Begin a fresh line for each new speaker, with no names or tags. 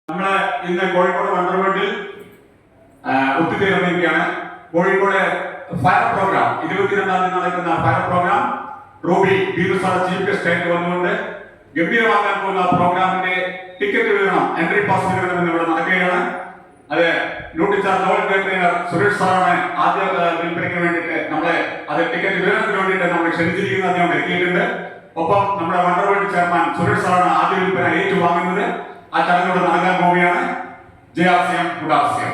നമ്മള് ഇന്ന് കോഴിക്കോട് വണ്ടർവേൾഡിൽ ഒത്തുചേർന്നിരിക്കുകയാണ്. കോഴിക്കോട് ഫയർ പ്രോഗ്രാം 22-ാം തീയതി നടക്കുന്ന ഫയർ പ്രോഗ്രാം റൂബി ബീറുസാർ ചീഫ് ഗസ്റ്റ് ആയിട്ട് വന്നുകൊണ്ട് ഗംഭീരമാക്കാൻ പോകുന്ന പ്രോഗ്രാമിന്റെ ടിക്കറ്റ് വിതരണം, എൻട്രി പാസ് വിതരണം എന്നിവിടെ നടക്കുകയാണ്. അത് ലൂട്ടിച്ചാർ ലോൾ ട്രെയിനർ സുരേഷ് സാറാണ് ആദ്യ വിൽപ്പനയ്ക്ക് വേണ്ടിയിട്ട് നമ്മളെ അത് ടിക്കറ്റ് വിതരണത്തിന് വേണ്ടിയിട്ട് നമ്മൾ ക്ഷണിച്ചിരിക്കുന്നത്. അദ്ദേഹം എത്തിയിട്ടുണ്ട്. ഒപ്പം നമ്മുടെ വണ്ടർവേൾഡ് ചെയർമാൻ സുരേഷ് സാറാണ് ആദ്യ വിൽപ്പന ഏറ്റുവാങ്ങുന്നത്. ആ ചടങ്ങോട് നടക്കാൻ പോവുകയാണ്. ജയാസ്യം ഗുഡാസ്യം.